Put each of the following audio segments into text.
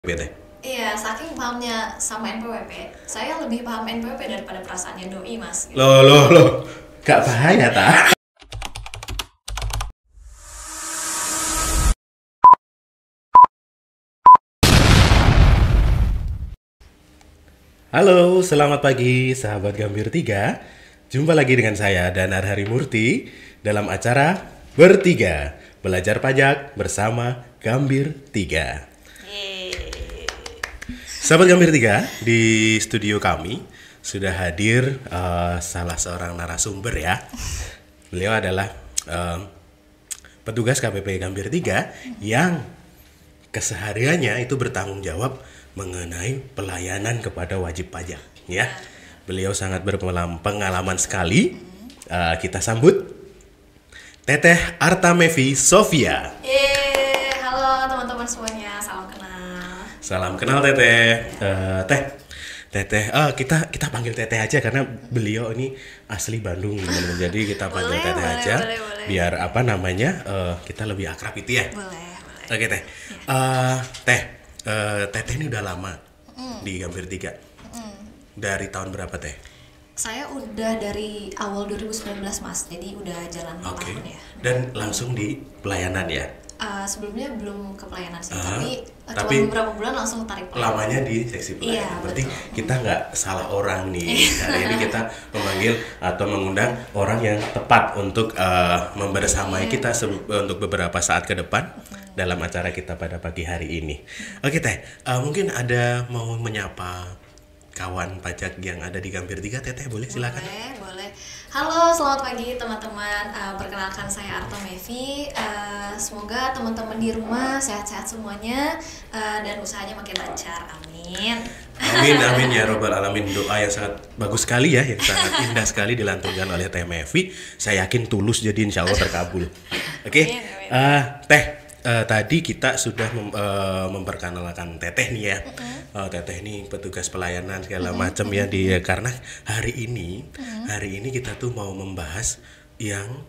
Bete. Iya, saking pahamnya sama NPWP, saya lebih paham NPWP daripada perasaannya doi, Mas. Loh, gak bahaya ta? Halo, selamat pagi sahabat Gambir 3. Jumpa lagi dengan saya Danar Harimurti dalam acara Bertiga Belajar Pajak bersama Gambir 3. Sahabat Gambir 3, di studio kami sudah hadir salah seorang narasumber ya. Beliau adalah petugas KPP Gambir 3 yang kesehariannya itu bertanggung jawab mengenai pelayanan kepada wajib pajak ya. Beliau sangat berpengalaman sekali. Kita sambut Teteh Artamevi Sofia. Halo teman-teman semuanya, salam kenal. Salam kenal Teteh. Teteh, kita panggil Teteh aja karena beliau ini asli Bandung, teman-teman. Jadi kita panggil Teteh aja, boleh. biar apa namanya kita lebih akrab itu ya. Boleh. Oke Teh. Teteh ini udah lama di Gambir 3. Dari tahun berapa Teh? Saya udah dari awal 2019, Mas, jadi udah jalan 4 Oke. tahun ya. Dan langsung di pelayanan ya? Sebelumnya belum ke pelayanan sih, tapi tapi cuma beberapa bulan langsung tarik pelayanan. Lamanya di seksi pelayanan. Iya, Berarti betul. kita nggak salah orang nih. Hari ini kita memanggil atau mengundang orang yang tepat untuk membersamai kita untuk beberapa saat ke depan dalam acara kita pada pagi hari ini. Oke Teh, mungkin ada mau menyapa kawan pajak yang ada di Gambir 3, Teteh boleh silakan. Boleh. Halo, selamat pagi teman-teman. Perkenalkan saya Artamevi. Semoga teman-teman di rumah sehat-sehat semuanya dan usahanya makin lancar. Amin. Amin ya robbal alamin. Doa yang sangat bagus sekali ya, yang sangat indah sekali dilantunkan oleh Teh Mevi. Saya yakin tulus, jadi insya Allah terkabul. Oke. Teh, tadi kita sudah memperkenalkan Teteh nih ya. Teteh ini petugas pelayanan segala macam ya, karena hari ini kita tuh mau membahas yang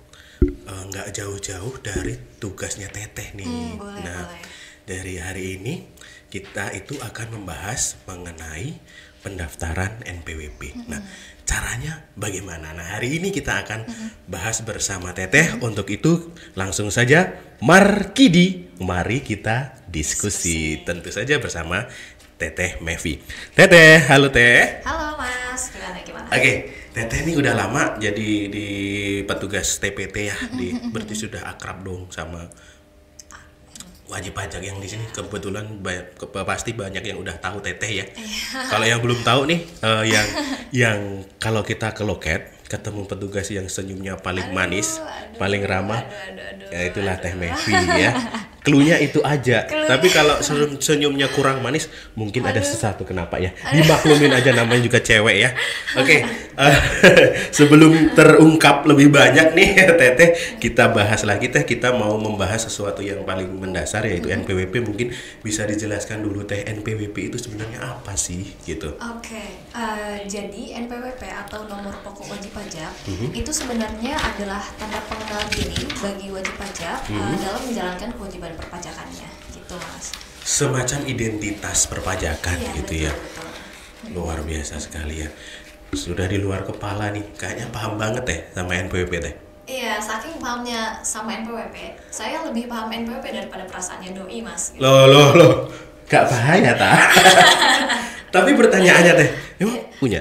nggak jauh-jauh dari tugasnya Teteh nih. Boleh. Dari hari ini kita itu akan membahas mengenai pendaftaran NPWP. Nah, caranya bagaimana? Nah, hari ini kita akan bahas bersama Teteh. Untuk itu langsung saja mari kita diskusi. Tentu saja bersama Teteh Mevi. Teteh, halo Teh. Halo Mas, gimana? Oke, Teteh ini udah lama jadi di petugas TPT ya. Berarti sudah akrab dong sama wajib pajak yang di sini. Kebetulan pasti banyak yang udah tahu Teteh ya. Kalau yang belum tahu nih, yang kalau kita ke loket ketemu petugas yang senyumnya paling manis, paling ramah, ya itulah Teh Mevi ya. Cluenya itu aja. Tapi kalau senyumnya kurang manis, mungkin ada sesuatu kenapa ya. Dimaklumin aja, namanya juga cewek ya. Oke, sebelum terungkap lebih banyak nih Teteh, kita bahas lagi Teh. Kita mau membahas sesuatu yang paling mendasar, yaitu NPWP. Mungkin bisa dijelaskan dulu Teh, NPWP itu sebenarnya apa sih gitu. Oke, jadi NPWP atau nomor pokok wajib pajak itu sebenarnya adalah tanda pengenal diri bagi wajib pajak dalam menjalankan kewajiban perpajakannya, gitu Mas. Semacam identitas perpajakan gitu ya. Betul. Luar biasa sekali ya. Sudah di luar kepala nih, kayaknya paham banget Teh sama NPWP Teh. Iya, saking pahamnya sama NPWP, saya lebih paham NPWP daripada perasaannya doi, Mas. Loh, gak bahaya ta? Tapi pertanyaannya Teh, emang punya?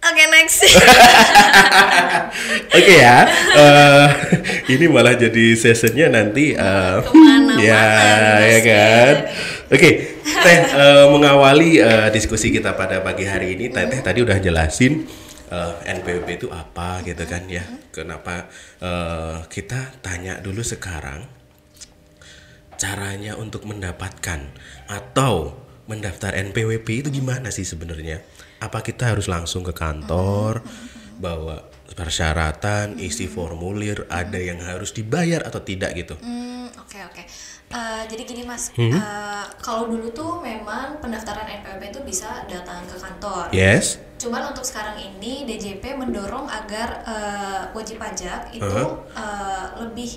Oke, next. Oke ya, ini malah jadi sessionnya nanti Kemana-mana ya kan. Oke, Teh, mengawali diskusi kita pada pagi hari ini, Teh tadi udah jelasin NPWP itu apa gitu kan ya. Kenapa kita tanya dulu sekarang caranya untuk mendapatkan atau mendaftar NPWP itu gimana sih sebenarnya? Apa kita harus langsung ke kantor, bawa persyaratan, isi formulir, ada yang harus dibayar atau tidak gitu? Oke. Jadi gini Mas, kalau dulu tuh memang pendaftaran NPWP itu bisa datang ke kantor. Yes. Cuman untuk sekarang ini DJP mendorong agar wajib pajak itu lebih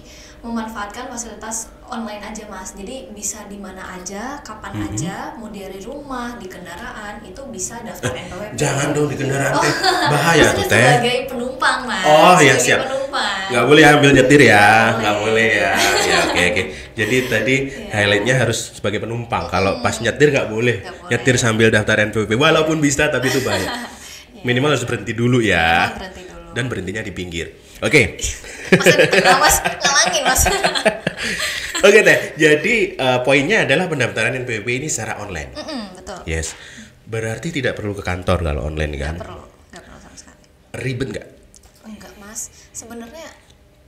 memanfaatkan fasilitas online aja Mas. Jadi bisa di mana aja, kapan aja, mau dari rumah, di kendaraan itu bisa daftar NPWP. Jangan dong di kendaraan teh, bahaya tuh teh. Sebagai penumpang Mas. Oh ya Sebagai siap. penumpang. Nggak boleh ambil nyetir ya, Nggak nggak boleh boleh. ya. Ya oke. Jadi tadi highlightnya harus sebagai penumpang. Kalau pas nyetir nggak boleh. Nggak boleh. Nyetir sambil daftar NPWP, walaupun bisa tapi itu bahaya. Minimal harus berhenti dulu ya. Berhenti dulu. Dan berhentinya di pinggir. Oke. Masa di tengah Mas, ngalangin Mas. Oke teh. Jadi poinnya adalah pendaftaran NPWP ini secara online. Betul. Yes. Berarti tidak perlu ke kantor kalau online kan? Nggak perlu sama sekali. Ribet nggak? Enggak Mas, sebenarnya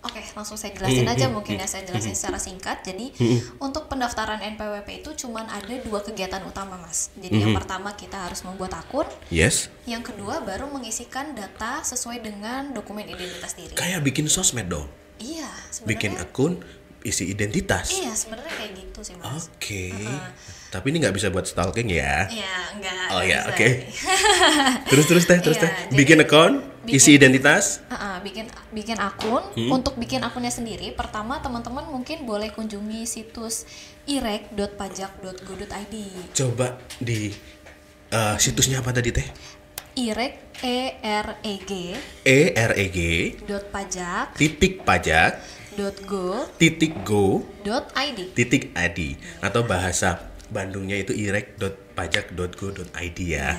oke, langsung saya jelasin aja mungkin ya, saya jelasin secara singkat. Jadi untuk pendaftaran NPWP itu cuman ada 2 kegiatan utama Mas. Jadi yang pertama kita harus membuat akun, Yes. yang kedua baru mengisikan data sesuai dengan dokumen identitas diri. Kayak bikin sosmed dong. Iya, Bikin sebenarnya. akun, isi identitas. Iya, sebenarnya kayak gitu sih Mas. Oke. Tapi ini nggak bisa buat stalking ya. Iya, enggak. Oh ya, bisa. oke. Terus teh. Iya, jadi Bikin akun, isi identitas. Bikin akun. Untuk bikin akunnya sendiri, pertama teman-teman mungkin boleh kunjungi situs irek.pajak.go.id. Coba di situsnya apa tadi teh? Irek EREG EREG .pajak pajak .go.id. .id atau bahasa Bandungnya itu irek.pajak.go.id ya.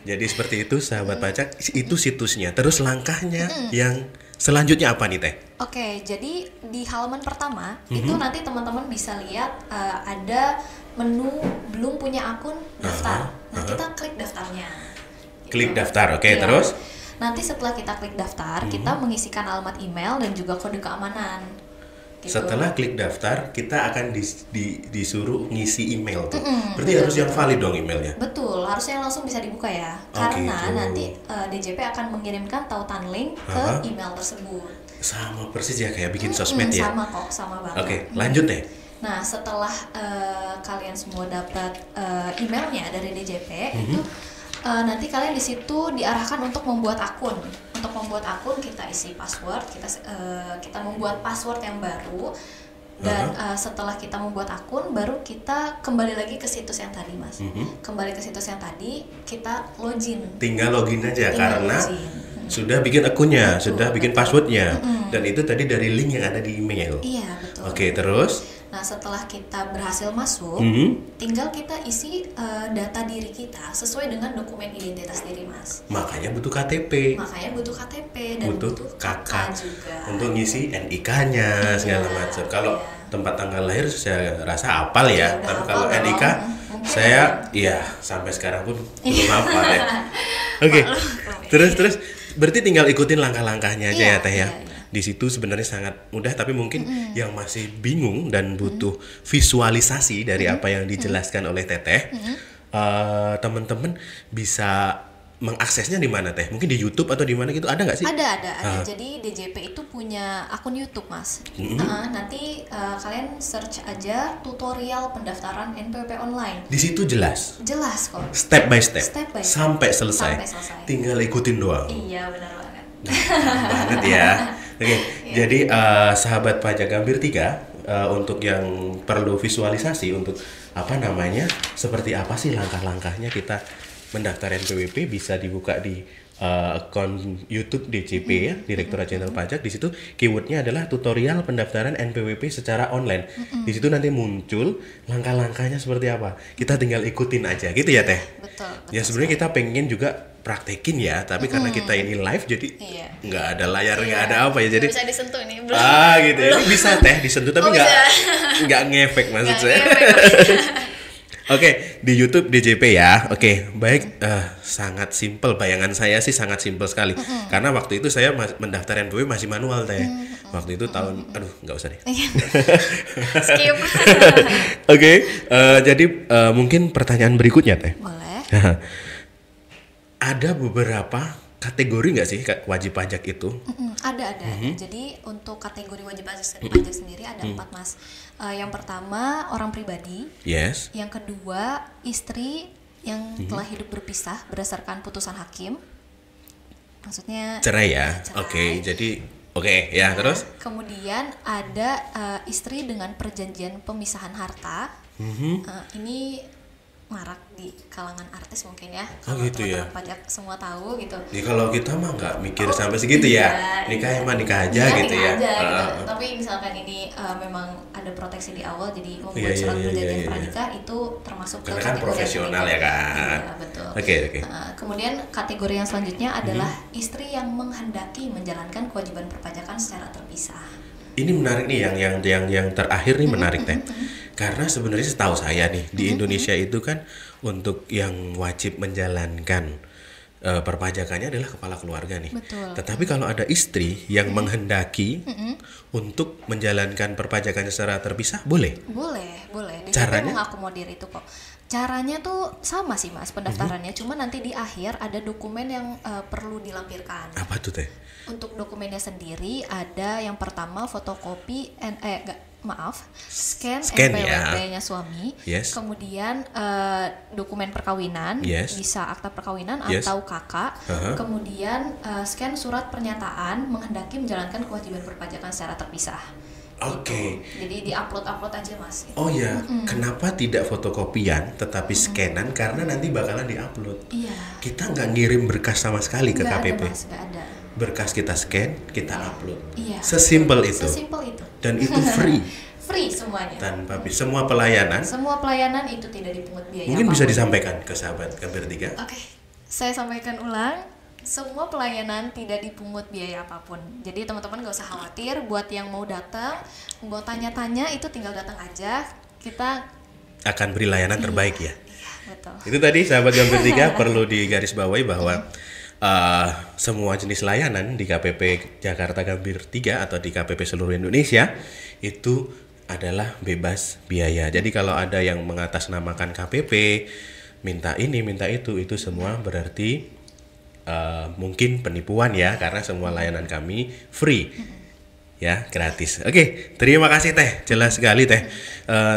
Jadi seperti itu sahabat pajak, itu situsnya. Terus langkahnya yang selanjutnya apa nih teh? Oke, jadi di halaman pertama itu nanti teman-teman bisa lihat ada menu belum punya akun daftar. Nah, kita klik daftarnya. Klik daftar, oke. Iya. Terus Nanti setelah kita klik daftar, kita mengisikan alamat email dan juga kode keamanan. Gitu. setelah klik daftar kita akan disuruh ngisi email tuh. Berarti harus yang valid dong emailnya. Betul, harusnya langsung bisa dibuka ya. Oh, Karena gitu. nanti DJP akan mengirimkan tautan link ke email tersebut. Sama persis ya kayak bikin sosmed ya. Sama kok, sama banget. Oke, lanjut deh. Nah, setelah kalian semua dapat emailnya dari DJP, itu nanti kalian di situ diarahkan untuk membuat akun. Untuk membuat akun kita isi password, kita membuat password yang baru. Dan setelah kita membuat akun, baru kita kembali lagi ke situs yang tadi, Mas. Kembali ke situs yang tadi, kita login. Tinggal login aja Tinggal karena login. sudah bikin akunnya, sudah bikin betul. passwordnya, dan itu tadi dari link yang ada di email. Iya, betul. Oke, terus? Nah, setelah kita berhasil masuk, tinggal kita isi data diri kita sesuai dengan dokumen identitas diri, Mas. Makanya butuh KTP, Makanya butuh KTP dan butuh KK KK juga. untuk ngisi NIK-nya segala macam. Kalau tempat tanggal lahir saya rasa hafal ya, udah tapi hafal kalau dong. NIK Mungkin saya sampai sekarang pun belum hafal ya. Oke, terus berarti tinggal ikutin langkah-langkahnya aja Iya, ya Teh ya. iya, iya. Di situ sebenarnya sangat mudah, tapi mungkin yang masih bingung dan butuh visualisasi dari apa yang dijelaskan oleh Teteh, teman-teman bisa mengaksesnya di mana Teh? Mungkin di YouTube atau di mana gitu, ada nggak sih? Ada. Jadi DJP itu punya akun YouTube, Mas. Nanti kalian search aja tutorial pendaftaran NPWP online. Di situ jelas, Jelas kok. step by step, Step by step. sampai selesai. Sampai selesai. Tinggal ikutin doang. Iya, benar banget. Banget ya. Oke, jadi sahabat pajak Gambir 3 untuk yang perlu visualisasi untuk seperti apa sih langkah-langkahnya kita mendaftar NPWP, bisa dibuka di akun YouTube DJP ya, Direktorat Jenderal Pajak. Di situ keywordnya adalah tutorial pendaftaran NPWP secara online. Di situ nanti muncul langkah-langkahnya seperti apa. Kita tinggal ikutin aja gitu ya Teh. Betul. Ya sebenarnya kita pengen juga praktekin ya, tapi karena kita ini live jadi Iya. nggak ada layar, nggak ada apa ya, jadi Bisa disentuh nih, belum. gitu. Ini bisa Teh disentuh tapi nggak ngefek maksud Nggak saya. Oke, di YouTube DJP ya. Oke, baik. Sangat simpel, bayangan saya sih sangat simpel sekali. Karena waktu itu saya mendaftar NPWP masih manual Teh. Waktu itu tahun, nggak usah deh. Skip. Oke, jadi mungkin pertanyaan berikutnya Teh. Boleh. Ada beberapa kategori nggak sih wajib pajak itu? Ada. Jadi untuk kategori wajib pajak sendiri ada 4 Mas. Yang pertama orang pribadi. Yes. Yang kedua istri yang telah hidup berpisah berdasarkan putusan hakim. Maksudnya Cerai ya. cerai. Oke, jadi ya terus? Kemudian ada istri dengan perjanjian pemisahan harta. Ini marak di kalangan artis mungkin ya. Kalau gitu ya. teman-teman pajak semua tahu gitu. Ya kalau kita mah nggak mikir sampai segitu ya. Nikah emang nikah aja gitu ya. Nikah aja, gitu. Tapi misalkan ini memang ada proteksi di awal, jadi membuat surat perjanjian pranikah itu termasuk karena ke kan kategori profesional yang ya kan. Iya, betul. Oke. Kemudian kategori yang selanjutnya adalah istri yang menghendaki menjalankan kewajiban perpajakan secara terpisah. Ini menarik nih yang terakhir nih menarik teh. Karena sebenarnya setahu saya nih di Indonesia itu kan untuk yang wajib menjalankan perpajakannya adalah kepala keluarga nih. Betul. Tetapi kalau ada istri yang menghendaki untuk menjalankan perpajakannya secara terpisah, boleh? Boleh. Caranya? Mengakomodir itu kok. Caranya tuh sama sih Mas pendaftarannya, cuma nanti di akhir ada dokumen yang perlu dilampirkan. Apa tuh teh? Untuk dokumennya sendiri ada yang pertama fotokopi scan NPWP-nya suami. Yes. Kemudian dokumen perkawinan, Yes. bisa akta perkawinan Yes. atau kakak. Kemudian scan surat pernyataan menghendaki menjalankan kewajiban perpajakan secara terpisah. Oke. Gitu. Jadi di-upload aja Mas. Oh ya, kenapa tidak fotokopian tetapi scanan? Karena nanti bakalan diupload. Iya. Kita nggak ngirim berkas sama sekali ke Nggak KPP. ada Mas, nggak ada. Berkas kita scan, kita upload. Iya. Sesimpel itu. Dan itu free. Free semuanya. Tanpa semua pelayanan. Semua pelayanan itu tidak dipungut biaya. Mungkin bisa apapun. disampaikan ke sahabat Gambir 3. Oke, saya sampaikan ulang. Semua pelayanan tidak dipungut biaya apapun. Jadi teman-teman gak usah khawatir. Buat yang mau datang, mau tanya-tanya itu tinggal datang aja. Kita akan beri layanan terbaik ya. Iya, betul. Itu tadi sahabat Gambir 3 perlu digarisbawahi bahwa semua jenis layanan di KPP Jakarta Gambir 3 atau di KPP seluruh Indonesia itu adalah bebas biaya. Jadi kalau ada yang mengatasnamakan KPP, minta ini, minta itu semua berarti mungkin penipuan ya, karena semua layanan kami free. Ya, gratis. Oke, terima kasih Teh. Jelas sekali Teh.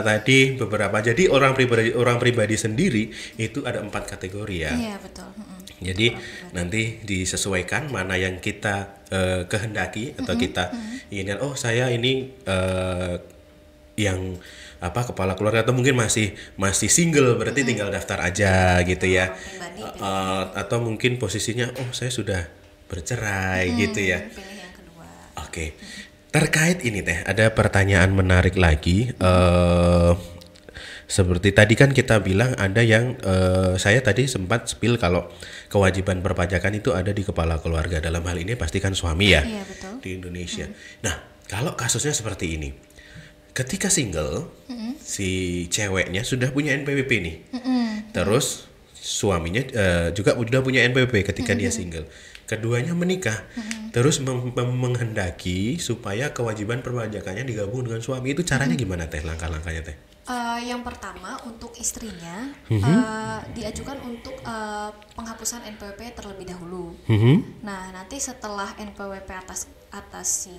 Tadi beberapa. Jadi orang pribadi sendiri itu ada 4 kategori ya. Iya, betul. Jadi nanti disesuaikan mana yang kita kehendaki atau kita inginkan. Oh, saya ini yang kepala keluarga atau mungkin masih single, berarti tinggal daftar aja gitu ya. Atau mungkin posisinya saya sudah bercerai gitu ya. Pilih yang kedua. Oke. Terkait ini Teh, ada pertanyaan menarik lagi. Seperti tadi kan kita bilang ada yang saya tadi sempat spill kalau kewajiban perpajakan itu ada di kepala keluarga. Dalam hal ini pastikan suami ya. Iya, betul. Di Indonesia. Nah, kalau kasusnya seperti ini. Ketika single, si ceweknya sudah punya NPWP nih. Terus suaminya juga udah punya NPWP ketika dia single. Keduanya menikah. Terus menghendaki supaya kewajiban perpajakannya digabung dengan suami. Itu caranya gimana Teh? Langkah-langkahnya Teh? Yang pertama untuk istrinya diajukan untuk penghapusan NPWP terlebih dahulu. Nah, nanti setelah NPWP atas si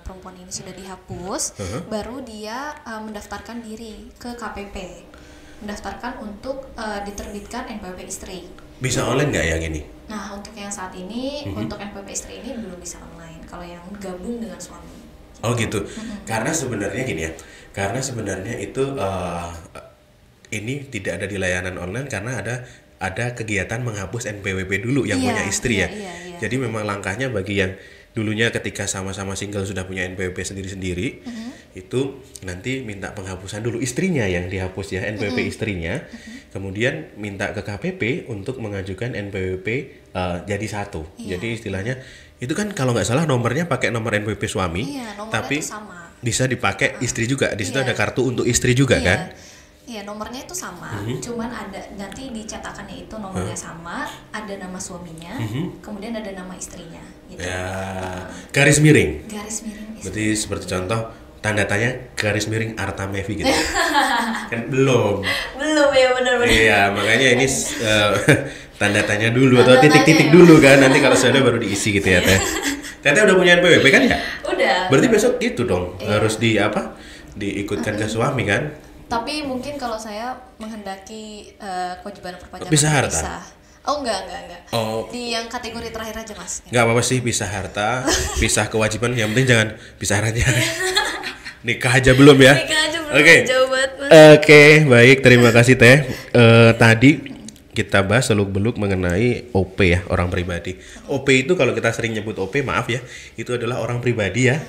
perempuan ini sudah dihapus, baru dia mendaftarkan diri ke KPP, mendaftarkan untuk diterbitkan NPWP istri. Bisa online nggak yang ini? Nah, untuk yang saat ini untuk NPWP istri ini belum bisa online. Kalau yang gabung dengan suami. Oh gitu. Karena sebenarnya gini ya. Karena sebenarnya itu ini tidak ada di layanan online karena ada kegiatan menghapus NPWP dulu yang punya istri ya. Jadi memang langkahnya bagi yang dulunya ketika sama-sama single sudah punya NPWP sendiri-sendiri, itu nanti minta penghapusan dulu istrinya yang dihapus ya, NPWP istrinya. Kemudian minta ke KPP untuk mengajukan NPWP jadi satu. Jadi istilahnya itu kan kalau nggak salah nomornya pakai nomor NPWP suami, tapi sama. Bisa dipakai istri juga. Di situ ada kartu untuk istri juga kan? Iya, nomornya itu sama. Cuman ada nanti di cetakannya itu nomornya sama, ada nama suaminya, kemudian ada nama istrinya. Gitu. Ya, garis miring. Garis miring. Berarti seperti contoh tanda tanya garis miring Artamevi gitu. Kan belum Ya, benar-benar. Iya, makanya ini tanda tanya dulu atau titik-titik dulu kan, nanti kalau sudah baru diisi gitu ya Teh. Teteh udah punya NPWP kan ya? Udah. Berarti besok itu dong harus diikutkan ke suami kan? Tapi mungkin kalau saya menghendaki kewajiban perpajakan Pisah harta? Oh enggak. Oh. Di yang kategori terakhir aja Mas. Nggak apa-apa sih pisah harta, pisah kewajiban, yang penting jangan pisah hartanya. Nikah aja belum ya? Nikah aja belum. Oke. Jauh banget Mas. Oke, baik, terima kasih Teh. Tadi kita bahas seluk-beluk mengenai OP ya, orang pribadi. OP itu kalau kita sering nyebut OP, maaf ya, itu adalah orang pribadi ya,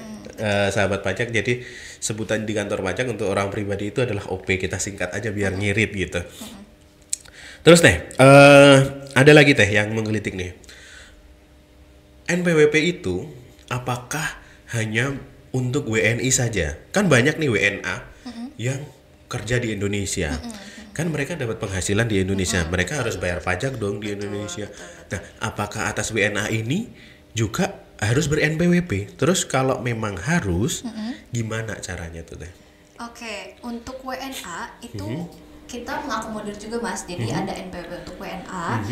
sahabat pajak. Jadi sebutan di kantor pajak untuk orang pribadi itu adalah OP, kita singkat aja biar ngirit gitu. Terus Teh, ada lagi Teh yang menggelitik nih. NPWP itu apakah hanya untuk WNI saja? Kan banyak nih WNA yang kerja di Indonesia. Kan mereka dapat penghasilan di Indonesia, mereka harus bayar pajak dong di Indonesia. Nah, apakah atas WNA ini juga harus ber-NPWP? Terus kalau memang harus, gimana caranya tuh Teh? Oke, untuk WNA itu kita mengakomodir juga Mas. Jadi ada NPWP untuk WNA.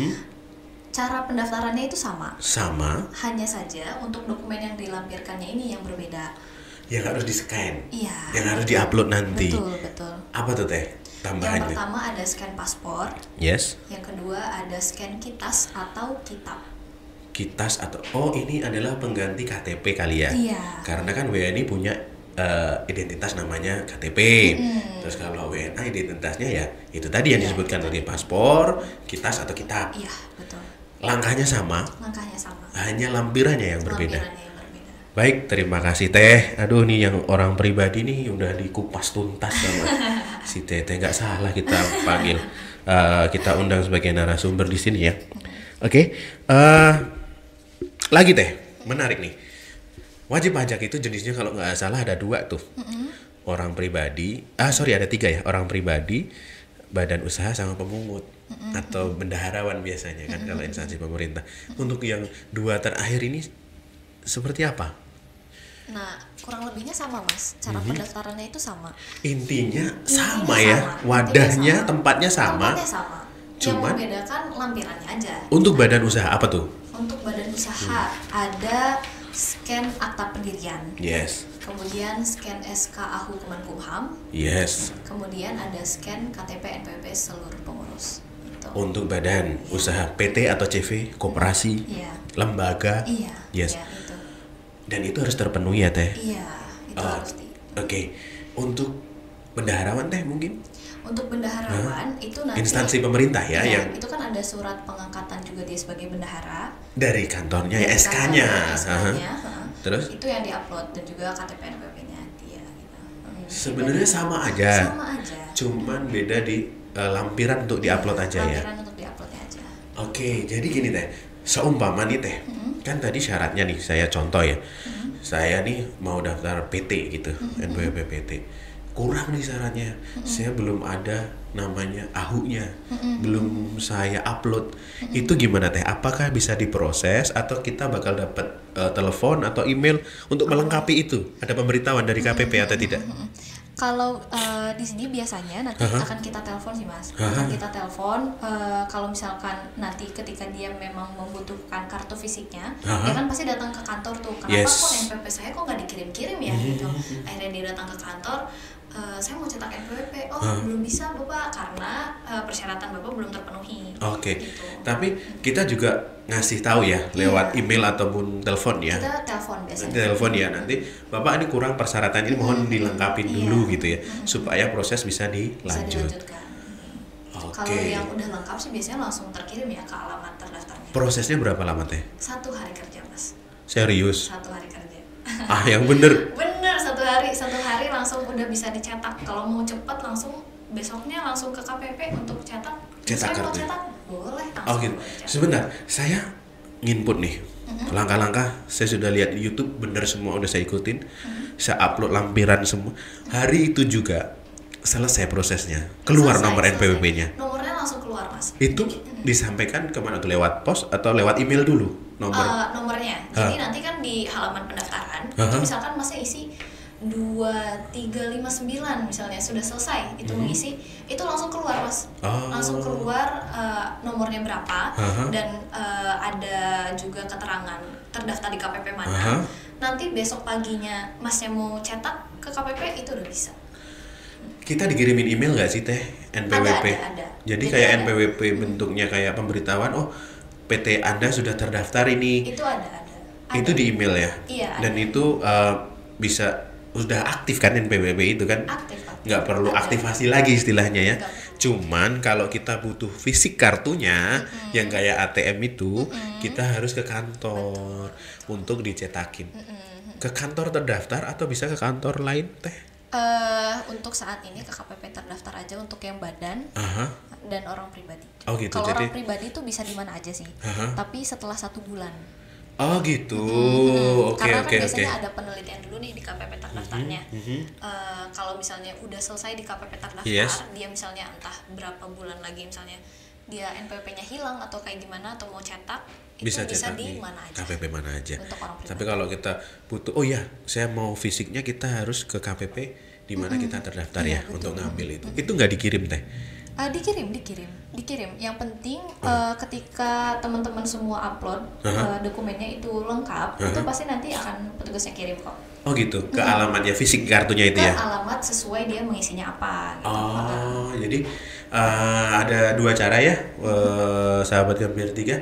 Cara pendaftarannya itu sama. Sama. Hanya saja untuk dokumen yang dilampirkannya ini yang berbeda. Yang harus di-scan. Iya. Yang harus di-upload nanti. Betul. Apa tuh Teh? Tambahannya. Yang pertama ada scan paspor. Yes. Yang kedua ada scan kitas atau kitab. Kitas atau ini adalah pengganti KTP kali ya. Iya. Karena kan WNI punya identitas namanya KTP. Terus kalau WNA identitasnya ya itu tadi yang disebutkan tadi, paspor, kitas atau kitab. Iya, betul. Langkahnya sama. Hanya lampirannya yang berbeda. Baik, terima kasih Teh. Aduh nih yang orang pribadi nih udah dikupas tuntas sama si Teteh, nggak salah kita panggil, kita undang sebagai narasumber di sini ya. Oke, lagi Teh, menarik nih. Wajib pajak itu jenisnya kalau nggak salah ada 2 tuh. Orang pribadi, ada 3 ya. Orang pribadi, badan usaha sama pemungut atau bendaharawan biasanya kan kalau instansi pemerintah. Untuk yang 2 terakhir ini seperti apa? Nah, kurang lebihnya sama Mas. Cara pendaftarannya itu sama. Intinya sama ya. Wadahnya, tempatnya sama. Cuman yang membedakan lampirannya aja. Untuk badan usaha apa tuh? Untuk badan usaha ada scan akta pendirian. Yes. Kemudian scan SK AHU Kemenkumham. Yes. Kemudian ada scan KTP NPWP seluruh pengurus. Gitu. Untuk badan usaha PT atau CV, koperasi, lembaga. Iya. Yes. Iya, itu. Dan itu harus terpenuhi ya Teh. Iya, itu harus Oke. Untuk bendaharawan Teh mungkin? Untuk bendaharawan itu nanti instansi pemerintah ya, yang itu kan ada surat pengangkatan juga dia sebagai bendahara dari kantornya ya, SK-nya. Terus itu yang diupload dan juga KTP NPWP-nya dia gitu. Sebenarnya sama aja. Cuman beda di lampiran untuk diupload aja ya. Lampiran untuk diuploadnya aja. Oke, jadi gini Teh. Seumpama nih Teh, kan tadi syaratnya nih saya contoh ya. Saya nih mau daftar PT gitu, NPWP PT. Kurang nih syaratnya, saya belum ada namanya AHU-nya, belum saya upload. Itu gimana Teh? Apakah bisa diproses atau kita bakal dapat telepon atau email untuk melengkapi itu? Ada pemberitahuan dari KPP atau tidak? Kalau di sini biasanya nanti akan kita telepon sih Mas. Akan kita telepon kalau misalkan nanti ketika dia memang membutuhkan kartu fisiknya, dia kan pasti datang ke kantor tuh. Kenapa kok NPWP saya kok nggak dikirim-kirim ya gitu. Akhirnya dia datang ke kantor, saya mau cetak NPWP. Belum bisa Bapak karena persyaratan Bapak belum terpenuhi. Oke. Gitu. Tapi kita juga ngasih tahu ya lewat email ataupun telepon ya. Kita telepon biasanya. Telepon ya, nanti Bapak ini kurang persyaratan ini, mohon dilengkapi dulu gitu ya, supaya proses bisa dilanjutkan. Kalau yang udah lengkap sih biasanya langsung terkirim ya ke alamat terdaftarnya. Prosesnya berapa lama Teh? 1 hari kerja Mas. Serius? 1 hari kerja. Yang bener? Bener, 1 hari langsung udah bisa dicetak. Kalau mau cepet langsung besoknya langsung ke KPP untuk cetak. Cetak kartu. Mau cetak boleh langsung. Gitu. Sebentar, saya nginput nih. Langkah-langkah saya sudah lihat di YouTube, bener semua udah saya ikutin. Saya upload lampiran semua. Hari itu juga selesai prosesnya. Keluar nomor NPWP-nya. Nomornya langsung keluar Mas. Itu disampaikan kemana tuh? Lewat pos atau lewat email dulu? Nomornya. Jadi nanti kan di halaman pendaftaran, itu misalkan Masnya isi 2359 misalnya sudah selesai itu mengisi, itu langsung keluar Mas. Langsung keluar nomornya berapa dan ada juga keterangan terdaftar di KPP mana. Nanti besok paginya Masnya mau cetak ke KPP itu udah bisa. Kita dikirimin email nggak sih Teh NPWP? Ada. Jadi kayak NPWP bentuknya kayak pemberitahuan, oh PT Anda sudah terdaftar ini. Itu ada. Itu di email ya? Iya. Dan ada. itu bisa udah aktif kan NPWP itu kan? Aktif. Nggak perlu aktivasi lagi istilahnya ya. Enggak. Cuman kalau kita butuh fisik kartunya yang kayak ATM itu, kita harus ke kantor untuk dicetakin. Ke kantor terdaftar atau bisa ke kantor lain Teh? Untuk saat ini ke KPP terdaftar aja untuk yang badan dan orang pribadi. Oh gitu. Kalau Jadi orang pribadi itu bisa di mana aja sih, tapi setelah 1 bulan. Oh gitu. Karena Oke. biasanya ada penelitian dulu nih di KPP terdaftarnya. Kalau misalnya udah selesai di KPP terdaftar, dia misalnya entah berapa bulan lagi misalnya dia NPWP-nya hilang atau kayak gimana atau mau cetak, bisa itu bisa cetak di di mana aja. KPP mana aja. Untuk orang pribadi. Tapi kalau kita butuh, oh ya, saya mau fisiknya, kita harus ke KPP di mana kita terdaftar ya untuk ngambil itu. Itu nggak dikirim Teh? Dikirim. Yang penting ketika teman-teman semua upload dokumennya itu lengkap, itu pasti nanti akan petugasnya kirim kok. Oh gitu, ke alamatnya fisik kartunya itu ya? Ke alamat sesuai dia mengisinya apa. Gitu. Oh, jadi ada 2 cara ya, sahabat Gambir 3.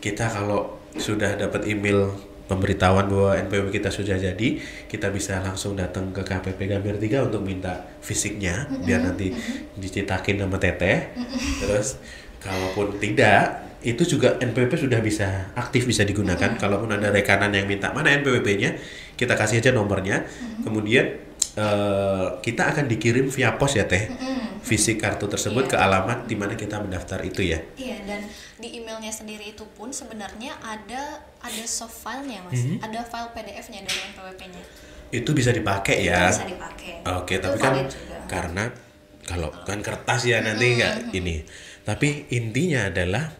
Kita kalau sudah dapat email pemberitahuan bahwa NPWP kita sudah jadi, kita bisa langsung datang ke KPP Gambir 3 untuk minta fisiknya, biar nanti dicetakin sama Teteh. Terus kalaupun tidak, itu juga NPWP sudah bisa aktif, bisa digunakan. Kalaupun ada rekanan yang minta mana NPWP-nya, kita kasih aja nomornya. Kemudian kita akan dikirim via pos ya Teh, fisik kartu tersebut ke alamat di mana kita mendaftar itu ya. Iya, dan di emailnya sendiri itu pun sebenarnya ada soft filenya Mas, ada file PDF-nya dari NPWP-nya. Itu bisa dipakai ya. Bisa dipakai. Oke, Itu tapi kan valid juga. karena kalau kan kertas ya nanti nggak ini. Tapi intinya adalah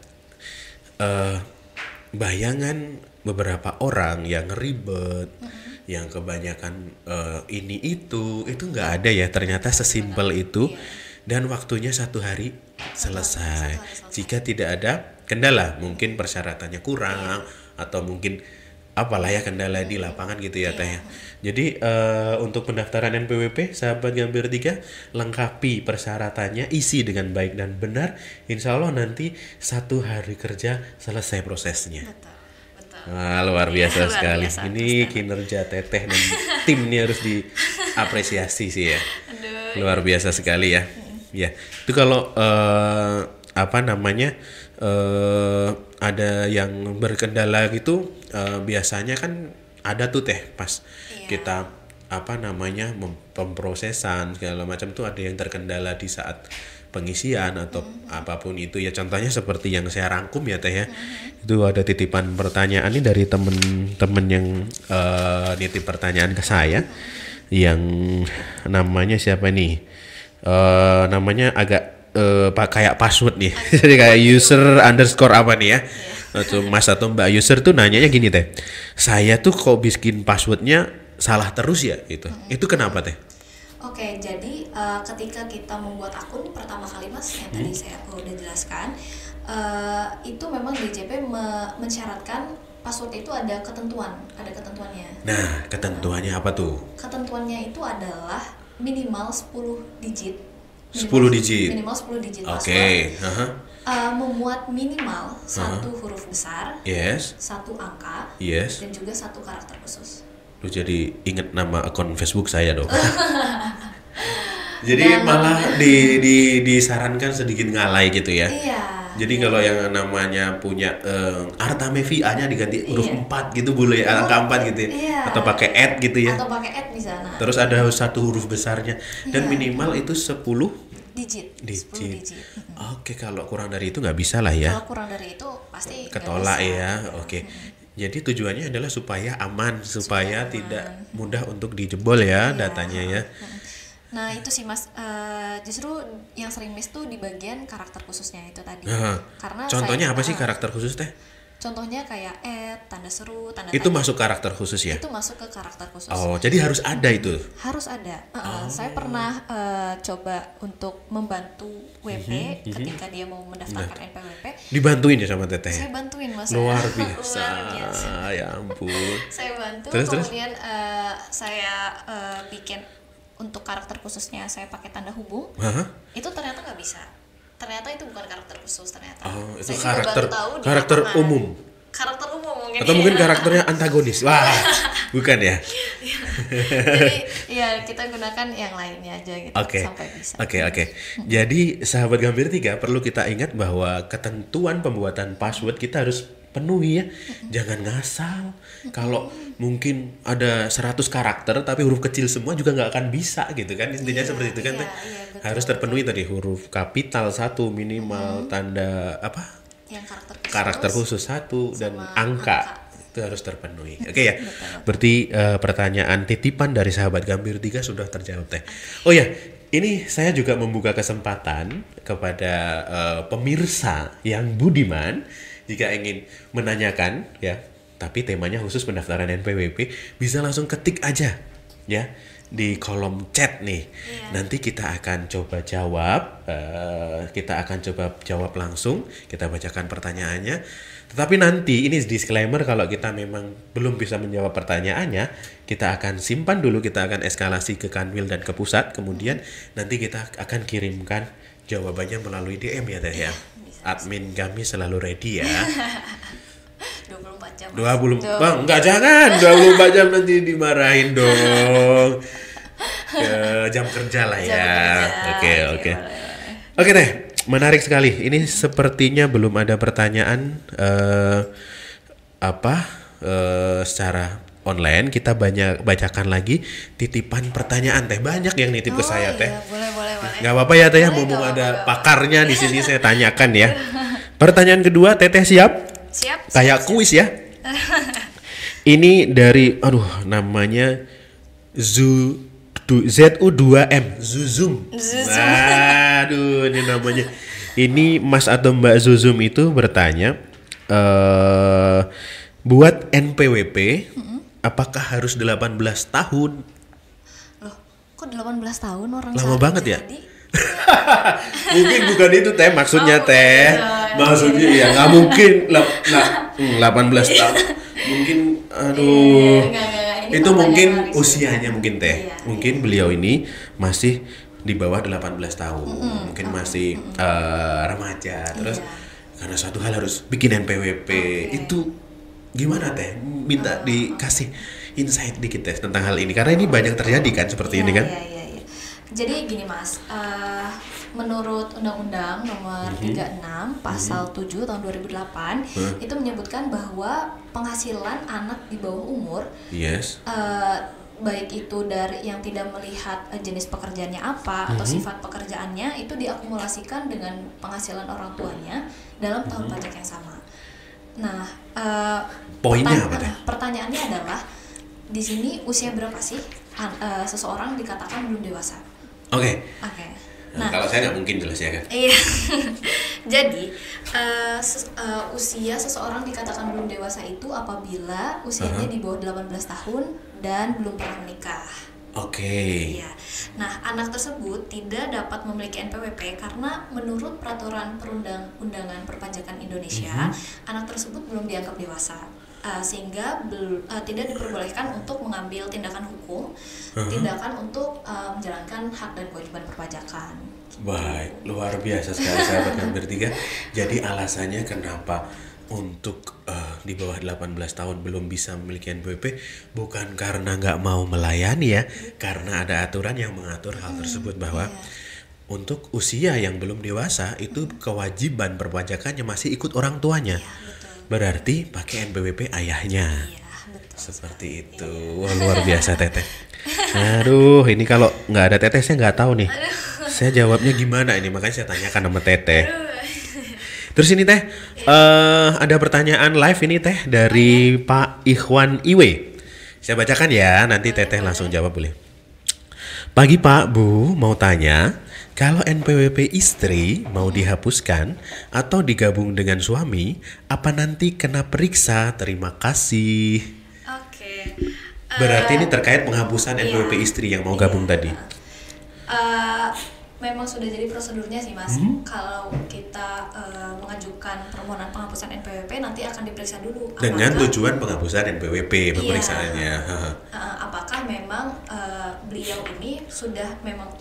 bayangan beberapa orang yang ribet, yang kebanyakan ini itu nggak ada ya, ternyata sesimpel itu. Dan waktunya 1 hari selesai. Jika tidak ada kendala, mungkin persyaratannya kurang atau mungkin apalah ya kendala di lapangan gitu ya Teh ya. Jadi untuk pendaftaran NPWP sahabat Gambir 3, lengkapi persyaratannya, isi dengan baik dan benar, insya Allah nanti 1 hari kerja selesai prosesnya. Betul. Wah, luar biasa Luar sekali. biasa, Ini kinerja Teteh dan tim ini harus diapresiasi sih ya. Luar biasa sekali ya. Ya, itu kalau ada yang berkendala gitu, biasanya kan ada tuh Teh pas kita pemprosesan segala macam tuh ada yang terkendala di saat pengisian atau apapun itu ya. Contohnya seperti yang saya rangkum ya Teh ya. Itu ada titipan pertanyaan ini dari temen-temen yang nitip pertanyaan ke saya, yang namanya siapa nih? Namanya agak kayak password nih. Jadi kayak user underscore apa nih ya. Atau Mas atau Mbak user tuh nanyanya gini Teh, saya tuh kok bikin passwordnya salah terus ya gitu. Itu kenapa Teh? Oke, jadi ketika kita membuat akun pertama kali Mas, yang tadi aku udah jelaskan, itu memang DJP mensyaratkan password itu ada ketentuannya. Nah, ketentuannya apa tuh? Ketentuannya itu adalah minimal 10 digit. 10 digit. Minimal 10 digit password. Oke. Memuat minimal 1 huruf besar, Yes. 1 angka, Yes. dan juga 1 karakter khusus. Lu jadi inget nama akun Facebook saya dong. Jadi malah disarankan sedikit ngalai gitu ya. Iya. Jadi kalau yang namanya punya Artamevi A-nya diganti huruf 4 gitu boleh, angka 4 gitu ya. Iya. Atau pakai @ gitu ya. Atau pakai @ di sana. Terus ada 1 huruf besarnya dan minimal itu 10 digit. 10 digit. Oke, kalau kurang dari itu nggak bisa lah ya. Kalau kurang dari itu pasti Ketolak nggak bisa. ya. Oke. Jadi tujuannya adalah supaya aman, supaya tidak mudah untuk dijebol ya datanya ya. Nah itu sih Mas, justru yang sering miss tuh di bagian karakter khususnya itu tadi. Karena Contohnya apa sih karakter khusus Teh? Contohnya kayak tanda seru, tanda Itu tanya. masuk karakter khusus ya? Itu masuk ke karakter khusus. Oh, jadi harus ada itu. Harus ada. Saya pernah coba untuk membantu WP ketika dia mau mendaftarkan NPWP. Dibantuin ya sama Teteh? Saya bantuin Mas. Luar biasa. Luar biasa. Ya ampun. Saya bantu, Terus? kemudian saya bikin untuk karakter khususnya saya pakai tanda hubung. Hah? Itu ternyata nggak bisa. Ternyata itu bukan karakter khusus ternyata. Oh, itu Saya juga karakter baru tahu di karakter lapangan. umum. Karakter umum mungkin. Atau mungkin karakternya antagonis. Wah, bukan ya? Jadi ya kita gunakan yang lainnya aja gitu Oke. sampai bisa. Oke. Jadi sahabat Gambir 3 perlu kita ingat bahwa ketentuan pembuatan password kita harus penuhi ya. Jangan ngasal. Kalau mungkin ada 100 karakter tapi huruf kecil semua juga nggak akan bisa gitu kan. Intinya seperti itu kan. Iya, Teh? betul, Harus terpenuhi tadi huruf kapital 1 minimal, tanda apa? Yang Karakter khusus 1 dan sama angka. Itu harus terpenuhi. Oke ya. Betul. Berarti pertanyaan titipan dari sahabat Gambir 3 sudah terjawab Teh. Oh ya, ini saya juga membuka kesempatan kepada pemirsa yang budiman jika ingin menanyakan ya, tapi temanya khusus pendaftaran NPWP, bisa langsung ketik aja ya di kolom chat nih. Nanti kita akan coba jawab, langsung, kita bacakan pertanyaannya. Tetapi nanti ini disclaimer, kalau kita memang belum bisa menjawab pertanyaannya, kita akan simpan dulu, kita akan eskalasi ke Kanwil dan ke pusat, kemudian nanti kita akan kirimkan jawabannya melalui DM ya Teh ya. Admin kami selalu ready ya. 24 jam. 20 Bang, enggak, jangan 24 jam nanti dimarahin dong. Jam kerja lah ya. Oke. Oke Teh, menarik sekali. Ini sepertinya belum ada pertanyaan secara online. Kita bacakan lagi titipan pertanyaan Teh. Banyak yang nitip ke saya Teh. Iya, boleh. Gak apa-apa ya Teh ya, Boleh, mumpung nggak ada apa-apa. pakarnya di sini saya tanyakan ya. Pertanyaan kedua, Teteh siap? Siap. Kayak kuis ya. Ini dari namanya ZU2M, Zuzum. Aduh, ini namanya. Ini Mas atau Mbak Zuzum itu bertanya, buat NPWP apakah harus 18 tahun? Loh, kok 18 tahun orang Lama saat banget ya? jadi? Mungkin bukan itu Teh maksudnya Teh. Maksudnya ya nggak mungkin 18 tahun. Mungkin Enggak, ini itu pertanyaan mungkin menarik sih. usianya mungkin Teh. Iya, Mungkin beliau ini masih di bawah 18 tahun. Mungkin masih remaja. Terus karena suatu hal harus bikin NPWP. Itu gimana Teh? Minta dikasih insight dikit Teh tentang hal ini, karena ini banyak terjadi kan seperti ini kan. Iya. Jadi gini Mas, menurut Undang-Undang Nomor 36 Pasal 7 Tahun 2008 itu menyebutkan bahwa penghasilan anak di bawah umur, Yes. baik itu dari yang tidak melihat jenis pekerjaannya apa atau sifat pekerjaannya, itu diakumulasikan dengan penghasilan orang tuanya dalam tahun pajak yang sama. Nah, Poinnya apa Teh? pertanyaannya adalah di sini usia berapa sih seseorang dikatakan belum dewasa? Oke. Nah, Kalau saya nggak mungkin jelas ya kan. iya. Jadi usia seseorang dikatakan belum dewasa itu apabila usianya di bawah 18 tahun dan belum pernah menikah. Oke. Iya. Nah, anak tersebut tidak dapat memiliki NPWP karena menurut peraturan perundang-undangan perpajakan Indonesia, anak tersebut belum dianggap dewasa. Sehingga tidak diperbolehkan untuk mengambil tindakan hukum, tindakan untuk menjalankan hak dan kewajiban perpajakan. Baik, luar biasa sekali sahabat Gambir 3. Jadi alasannya kenapa untuk di bawah 18 tahun belum bisa memiliki NPWP bukan karena nggak mau melayani ya, karena ada aturan yang mengatur hal tersebut, bahwa untuk usia yang belum dewasa itu kewajiban perpajakannya masih ikut orang tuanya. Berarti pakai NPWP ayahnya. Iya, betul. Seperti itu. Wah, luar biasa Teteh. Aduh, ini kalau nggak ada Teteh saya nggak tahu nih. Saya jawabnya gimana ini, makanya saya tanyakan sama Teteh. Terus ini Teh, ada pertanyaan live ini Teh dari Pak Ikhwan Iwe. Saya bacakan ya, nanti Teteh langsung jawab boleh. Pagi Pak, Bu, mau tanya, Kalau NPWP istri mau dihapuskan atau digabung dengan suami, apa nanti kena periksa? Terima kasih. Oke. Berarti ini terkait penghapusan NPWP istri yang mau gabung tadi. Memang sudah jadi prosedurnya sih Mas. Kalau kita mengajukan permohonan penghapusan NPWP nanti akan diperiksa dulu. Dengan tujuan penghapusan NPWP pemeriksaannya. Apakah memang beliau ini sudah memang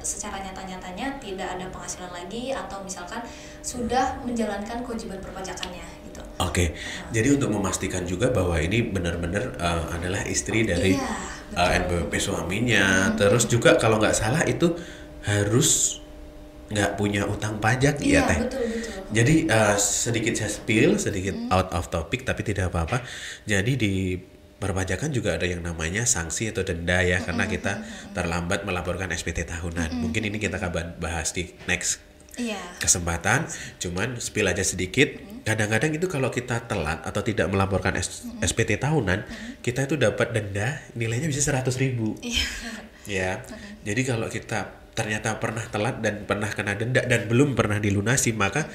secara nyata-nyatanya tidak ada penghasilan lagi, atau misalkan sudah menjalankan kewajiban perpajakannya gitu. Oke. Jadi untuk memastikan juga bahwa ini benar-benar adalah istri dari NPWP suaminya. Terus juga kalau nggak salah itu harus nggak punya utang pajak ya Teh. Betul. Jadi sedikit saya spill, sedikit out of topic tapi tidak apa-apa. Jadi di perpajakan juga ada yang namanya sanksi atau denda ya, karena kita terlambat melaporkan SPT tahunan. Mungkin ini kita akan bahas di next kesempatan. Cuman spill aja sedikit. Kadang-kadang itu kalau kita telat atau tidak melaporkan SPT tahunan, kita itu dapat denda nilainya bisa 100.000. Ya. Jadi kalau kita ternyata pernah telat dan pernah kena denda dan belum pernah dilunasi, maka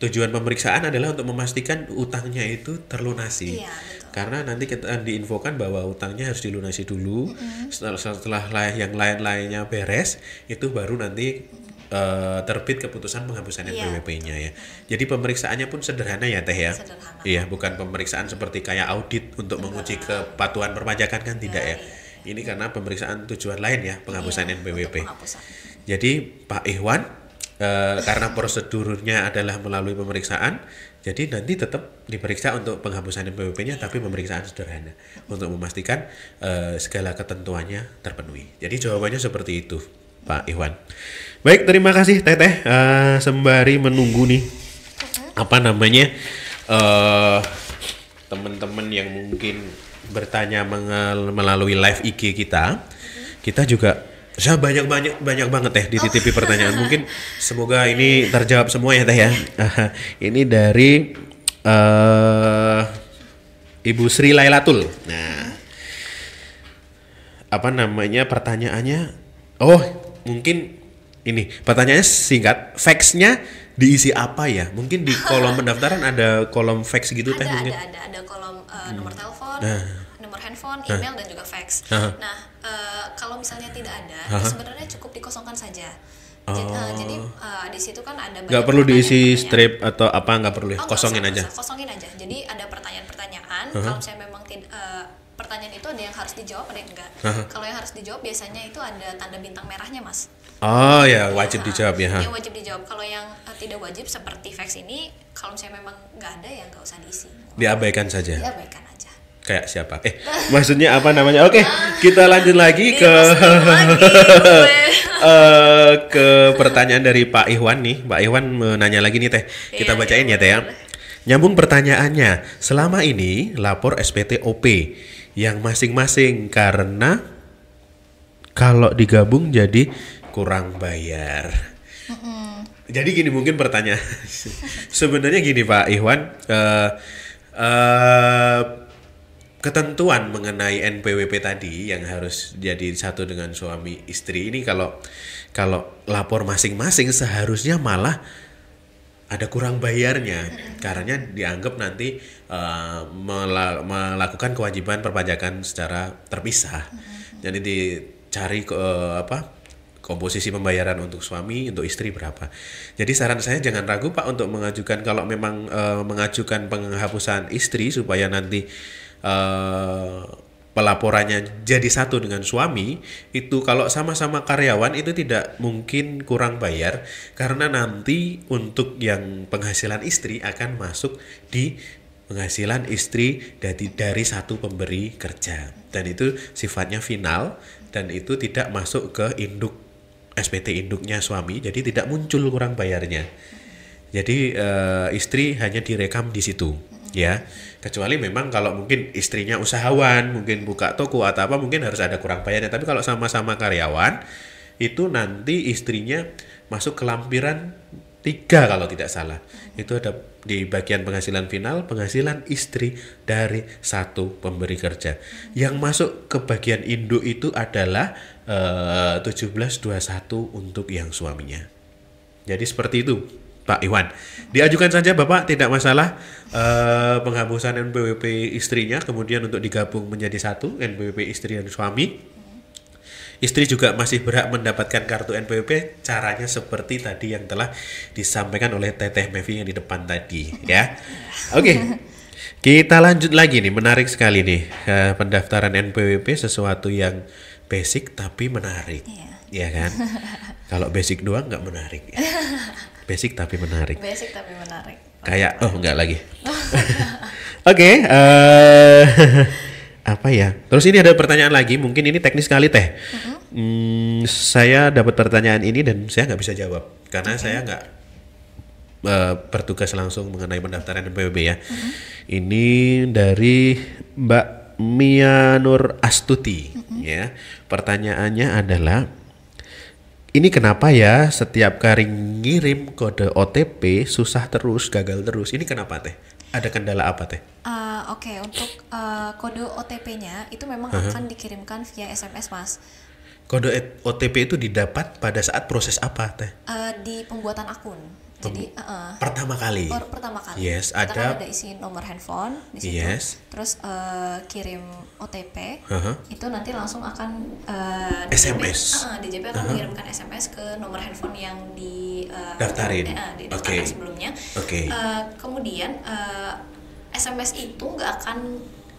tujuan pemeriksaan adalah untuk memastikan utangnya itu terlunasi. Karena nanti kita diinfokan bahwa utangnya harus dilunasi dulu. Setelah yang lain-lainnya beres, itu baru nanti terbit keputusan penghapusan NPWP-nya ya. Jadi pemeriksaannya pun sederhana ya Teh ya. Iya, bukan pemeriksaan seperti kayak audit untuk menguji kepatuhan perpajakan kan, tidak ya. Ini karena pemeriksaan tujuan lain ya, penghapusan NPWP. Jadi Pak Ikhwan, karena prosedurnya adalah melalui pemeriksaan, jadi nanti tetap diperiksa untuk penghapusan NPWP-nya, tapi pemeriksaan sederhana untuk memastikan segala ketentuannya terpenuhi. Jadi jawabannya seperti itu, Pak Ikhwan. Baik, terima kasih Teteh. Sembari menunggu nih, teman-teman yang mungkin bertanya melalui live IG kita juga saya banyak banget Teh dititipi pertanyaan. Mungkin semoga ini terjawab semua ya Teh ya. Ini dari Ibu Sri Lailatul. Nah, pertanyaannya? Oh, mungkin ini pertanyaannya singkat. Fax-nya diisi apa ya? Mungkin di kolom pendaftaran ada kolom fax gitu Teh mungkin. Ada kolom nomor telepon, nomor handphone, email dan juga fax. Nah, kalau misalnya tidak ada, sebenarnya cukup dikosongkan saja. Jadi di situ kan ada banyak. Nggak perlu diisi strip atau apa, nggak perlu ya? Kosongin aja. Kosongin aja. Jadi ada pertanyaan-pertanyaan. Kalau misalnya memang pertanyaan itu ada yang harus dijawab, ada yang enggak. Kalau yang harus dijawab biasanya itu ada tanda bintang merahnya Mas. Oh ya, wajib dijawab ya. Yang wajib dijawab. Kalau yang tidak wajib seperti fax ini, kalau misalnya memang nggak ada ya nggak usah diisi. Diabaikan saja. Diabaikan aja. Kayak siapa? Maksudnya apa namanya? Oke, kita lanjut lagi ke pertanyaan dari Pak Ikhwan nih. Pak Ikhwan menanya lagi nih Teh. Kita bacain ya Teh ya. Nyambung pertanyaannya. Selama ini lapor SPT OP yang masing-masing karena kalau digabung jadi kurang bayar. Jadi gini mungkin pertanyaan. Sebenarnya gini Pak Ikhwan, ketentuan mengenai NPWP tadi yang harus jadi satu dengan suami istri ini, kalau lapor masing-masing seharusnya malah ada kurang bayarnya, karena dianggap nanti melakukan kewajiban perpajakan secara terpisah. Jadi dicari komposisi pembayaran untuk suami, untuk istri berapa. Jadi saran saya jangan ragu Pak untuk mengajukan, kalau memang mengajukan penghapusan istri supaya nanti pelaporannya jadi satu dengan suami, itu kalau sama-sama karyawan itu tidak mungkin kurang bayar, karena nanti untuk yang penghasilan istri akan masuk di penghasilan istri dari satu pemberi kerja, dan itu sifatnya final dan itu tidak masuk ke induk SPT induknya suami, jadi tidak muncul kurang bayarnya. Jadi istri hanya direkam di situ ya, kecuali memang kalau mungkin istrinya usahawan, mungkin buka toko atau apa, mungkin harus ada kurang bayarnya. Tapi kalau sama-sama karyawan itu nanti istrinya masuk ke lampiran 3 kalau tidak salah. Itu ada di bagian penghasilan final, penghasilan istri dari satu pemberi kerja. Yang masuk ke bagian induk itu adalah 1721 untuk yang suaminya. Jadi seperti itu, Pak Iwan. Diajukan saja Bapak, tidak masalah, penghapusan NPWP istrinya, kemudian untuk digabung menjadi satu NPWP istri dan suami. Istri juga masih berhak mendapatkan kartu NPWP. Caranya seperti tadi yang telah disampaikan oleh Teteh Mevi yang di depan tadi, ya. Oke. Kita lanjut lagi nih, menarik sekali nih, pendaftaran NPWP, sesuatu yang basic tapi menarik. Iya kan? Kalau basic doang nggak menarik. Basic tapi menarik. Basic tapi menarik. Kayak enggak lagi. Oke, apa ya? Terus ini ada pertanyaan lagi, mungkin ini teknis sekali Teh. Saya dapat pertanyaan ini dan saya nggak bisa jawab karena saya nggak bertugas langsung mengenai pendaftaran NPWP ya. Ini dari Mbak Mia Nur Astuti. Ya, pertanyaannya adalah, ini kenapa ya setiap kali ngirim kode OTP susah terus, gagal terus? Ini kenapa Teh? Ada kendala apa Teh? Oke, untuk kode OTP-nya itu memang akan dikirimkan via SMS, Mas. Kode OTP itu didapat pada saat proses apa Teh? Di pembuatan akun. Jadi pertama kali. Pertama kali. Yes, kita kan ada isi nomor handphone di situ. Yes. Terus kirim OTP. Itu nanti langsung akan SMS. DJP akan mengirimkan SMS ke nomor handphone yang di daftarin. didaftarkan sebelumnya. Kemudian SMS itu nggak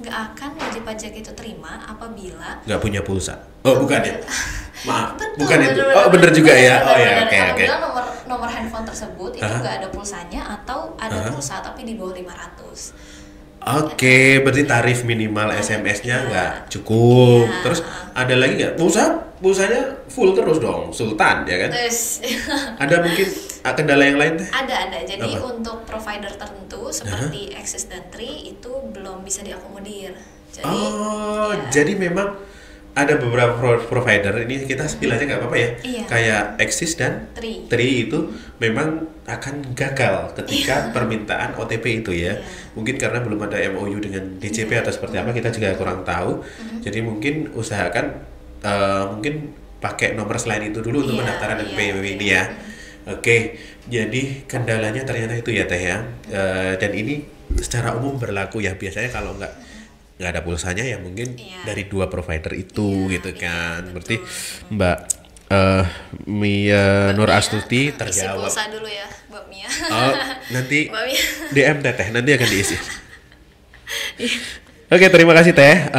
akan wajib pajak itu terima apabila nggak punya pulsa. Oh bukan ya? Maaf, betul, bukan itu. Oh bener juga ya. Oh ya, oke. Apabila nomor handphone tersebut itu nggak ada pulsanya atau ada pulsa tapi di bawah 500. Oke, berarti tarif minimal SMS-nya nggak cukup. Terus ada lagi nggak? Pulsanya full terus dong, Sultan ya kan? Terus ada mungkin kendala yang lain Teh? Ada. Jadi untuk provider tertentu seperti Axis dan Tri itu belum bisa diakomodir. Jadi, jadi memang ada beberapa provider, ini kita spill aja nggak apa-apa ya. Kayak Axis dan Tri itu memang akan gagal ketika permintaan OTP itu ya. Mungkin karena belum ada MOU dengan DJP atau seperti apa, kita juga kurang tahu. Jadi mungkin usahakan mungkin pakai nomor selain itu dulu untuk pendaftaran NPWP ini ya. Oke, jadi kendalanya ternyata itu ya Teh ya. Dan ini secara umum berlaku ya, biasanya kalau nggak ada pulsanya ya mungkin dari dua provider itu gitu kan. Berarti Mbak Mia Nur Astuti terjawab. Isi pulsa dulu ya Mbak Mia. Nanti DM Teteh, nanti akan diisi. Oke, terima kasih Teh.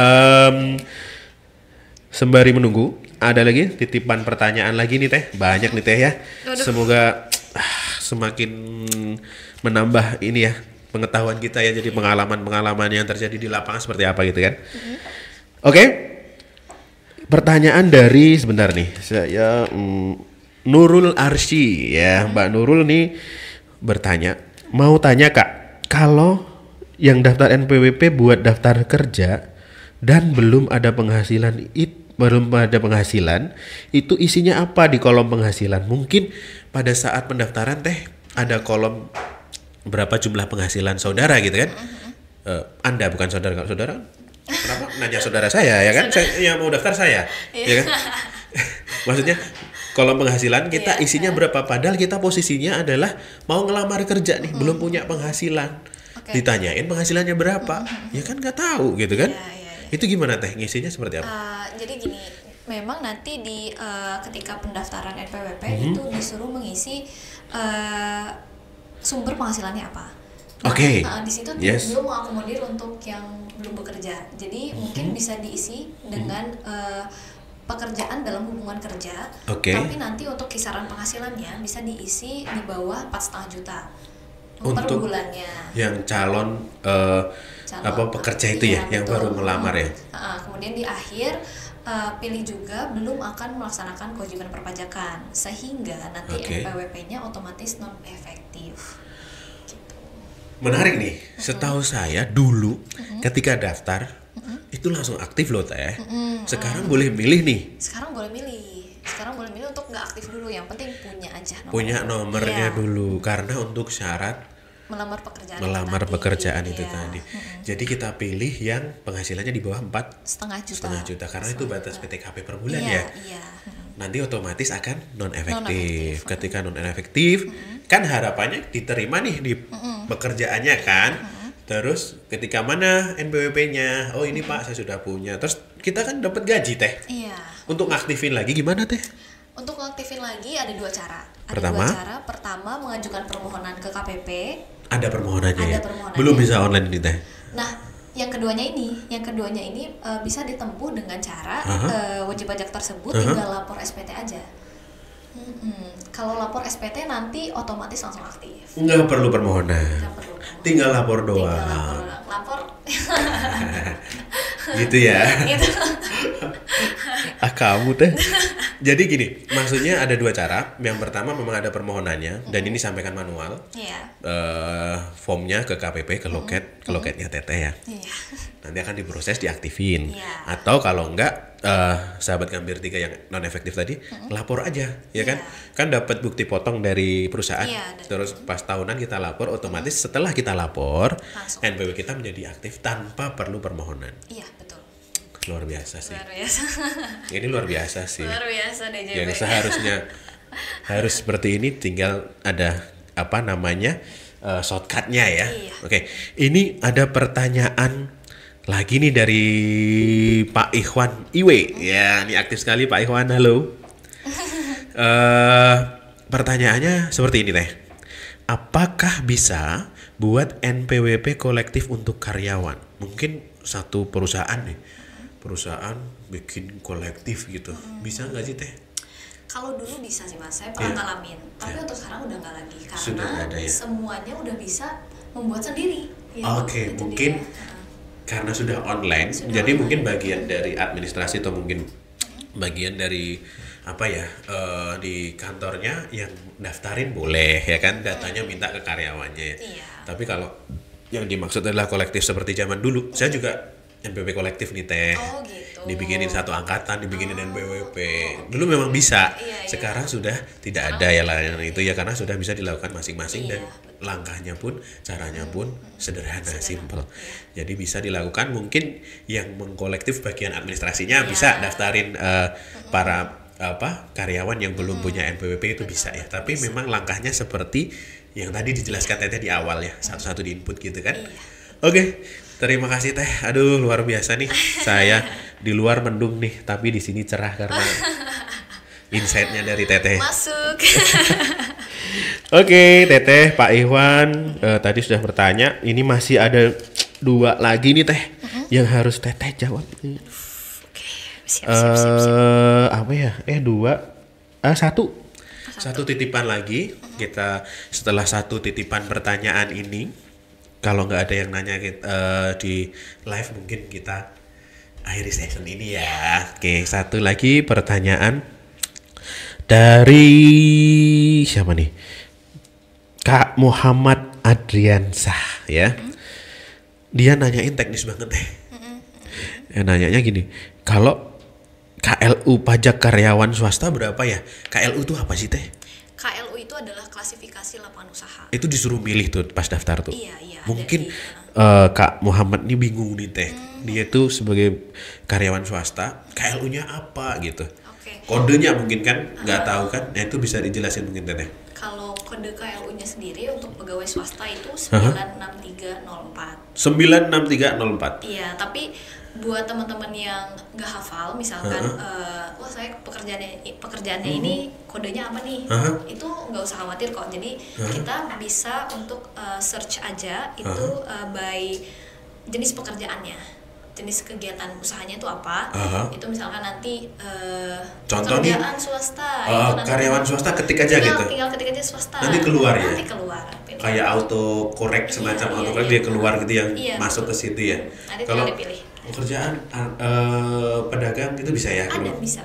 Sembari menunggu, ada lagi titipan pertanyaan lagi nih Teh. Banyak nih Teh ya. Semoga semakin menambah ini ya pengetahuan kita ya, jadi pengalaman yang terjadi di lapangan seperti apa gitu kan. Oke. Pertanyaan dari sebentar nih, saya Nurul Arsy ya, Mbak Nurul nih bertanya, mau tanya Kak, kalau yang daftar NPWP buat daftar kerja dan belum ada penghasilan itu isinya apa di kolom penghasilan? Mungkin pada saat pendaftaran Teh ada kolom berapa jumlah penghasilan saudara gitu kan? Anda bukan saudara, kalau saudara kenapa nanya saudara saya ya kan? Saya yang mau daftar saya, ya kan? Maksudnya kolom penghasilan kita isinya berapa? Padahal kita posisinya adalah mau ngelamar kerja nih, belum punya penghasilan. Ditanyain penghasilannya berapa? Ya kan nggak tahu gitu kan? Itu gimana Teh, ngisinya seperti apa? Jadi gini, memang nanti di ketika pendaftaran NPWP itu disuruh mengisi sumber penghasilannya apa. Di situ belum mengakomodir untuk yang belum bekerja. Jadi mungkin bisa diisi dengan pekerjaan dalam hubungan kerja. Tapi nanti untuk kisaran penghasilannya bisa diisi di bawah 4,5 juta per bulannya. Yang calon pekerja itu ya, yang baru melamar ya. Kemudian di akhir pilih juga belum akan melaksanakan kewajiban perpajakan, sehingga nanti NPWP-nya otomatis non efektif. Gitu. Menarik nih, setahu saya dulu ketika daftar itu langsung aktif loh Teh. Sekarang boleh milih nih. Sekarang boleh milih untuk nggak aktif dulu, yang penting punya aja nomor. Punya nomornya dulu, karena untuk syarat melamar pekerjaan itu tadi. Iya. Jadi kita pilih yang penghasilannya di bawah 4,5 juta karena itu batas PTKP per bulan Iya, ya. iya. Nanti otomatis akan non-efektif. Ketika non-efektif, kan harapannya diterima nih di pekerjaannya kan. Terus ketika mana NPWP-nya? Oh ini Pak, saya sudah punya. Terus kita kan dapat gaji teh. Iya. Untuk ngaktifin lagi gimana teh? Untuk ngaktifin lagi ada 2 cara. Pertama? Pertama mengajukan permohonan ke KPP. Ada permohonannya Ada ya? permohonannya. Belum bisa online ini teh? Nah, yang keduanya ini bisa ditempuh dengan cara wajib pajak tersebut tinggal lapor SPT aja. Kalau lapor SPT nanti otomatis langsung aktif. Nggak perlu permohonan. Nggak perlu. Tinggal lapor doang. Lapor. Gitu ya. Gitu. Kamu teh. Jadi gini, maksudnya ada 2 cara. Yang pertama memang ada permohonannya dan ini sampaikan manual. Iya. Formnya ke KPP, ke loket, ke loketnya Teteh ya. Iya. Nanti akan diproses, diaktifin. Iya. Atau kalau enggak, sahabat Gambir 3 yang non efektif tadi, lapor aja, ya kan? Kan dapat bukti potong dari perusahaan. Iya, Terus pas tahunan kita lapor, otomatis setelah kita lapor, Langsung. NPW kita menjadi aktif tanpa perlu permohonan. Iya, betul. Luar biasa sih. Luar biasa. Ini luar biasa sih. Luar biasa DJP. Yang seharusnya harus seperti ini, tinggal ada apa namanya shortcutnya ya. Iya. Oke, ini ada pertanyaan lagi nih dari Pak Ikhwan Iwe. Ya, ini aktif sekali Pak Ikhwan. Halo. Pertanyaannya seperti ini teh. Apakah bisa buat NPWP kolektif untuk karyawan? Mungkin satu perusahaan nih. Perusahaan bikin kolektif gitu. Bisa nggak sih teh? Kalau dulu bisa sih Mas, saya pernah ngalamin. Tapi untuk sekarang udah nggak lagi Sudah karena nggak ada ya? semuanya udah bisa membuat sendiri. Gitu. Oke, Itu mungkin dia. karena sudah online, Sudah jadi online. mungkin bagian dari administrasi atau mungkin bagian dari apa ya di kantornya yang daftarin boleh ya kan, datanya minta ke karyawannya. Iya. Tapi kalau yang dimaksud adalah kolektif seperti zaman dulu, saya juga NPWP kolektif nih teh. Oh gitu. Dibikinin satu angkatan, dibikinin NPWP. Dulu memang bisa. Iya, iya. Sekarang sudah tidak ada ya layanan itu ya, karena sudah bisa dilakukan masing-masing Iya, dan langkahnya pun, caranya pun sederhana, simple. Jadi bisa dilakukan, mungkin yang mengkolektif bagian administrasinya bisa daftarin para karyawan yang belum punya NPWP itu bisa ya. Tapi memang langkahnya seperti yang tadi dijelaskan Teteh di awal ya, satu-satu di input gitu kan. Oke, terima kasih Teh. Aduh, luar biasa nih. Saya di luar mendung nih, tapi di sini cerah karena insight-nya dari Teteh. Masuk. Oke, Teteh, Pak Ikhwan tadi sudah bertanya. Ini masih ada 2 lagi nih Teh yang harus Teteh jawab. Siap. Apa ya? 1 titipan lagi. Kita setelah 1 titipan pertanyaan ini, kalau nggak ada yang nanya di live, mungkin kita akhiri session ini ya. Oke, 1 lagi pertanyaan dari siapa nih? Kak Muhammad Adriansah ya. Dia nanyain teknis banget deh. Nanyanya gini, kalau KLU pajak karyawan swasta berapa ya? KLU itu apa sih Teh? KLU itu adalah klasifikasi lapangan usaha. Itu disuruh milih tuh pas daftar tuh. Iya. Mungkin Kak Muhammad ini bingung nih Teh. Dia tuh sebagai karyawan swasta, KLU-nya apa gitu. Oke. Kodenya mungkin kan nggak tahu kan. Nah itu bisa dijelasin mungkin Teteh. Kalau kode KLU-nya sendiri untuk pegawai swasta itu 96304. 96304. Iya, tapi buat teman-teman yang nggak hafal, misalkan, wah saya pekerjaannya ini kodenya apa nih? Itu nggak usah khawatir kok. Jadi kita bisa untuk search aja itu by jenis pekerjaannya, jenis kegiatan usahanya itu apa. Itu misalkan nanti Contohnya pekerjaan swasta. karyawan swasta ketik aja gitu. Tinggal ketik aja swasta. Nanti keluar ya? Nanti keluar. Kayak auto correct semacam auto correct dia keluar gitu yang masuk ke situ ya. Nanti Kalau tinggal dipilih. pekerjaan pedagang itu bisa ya? Ada, bisa.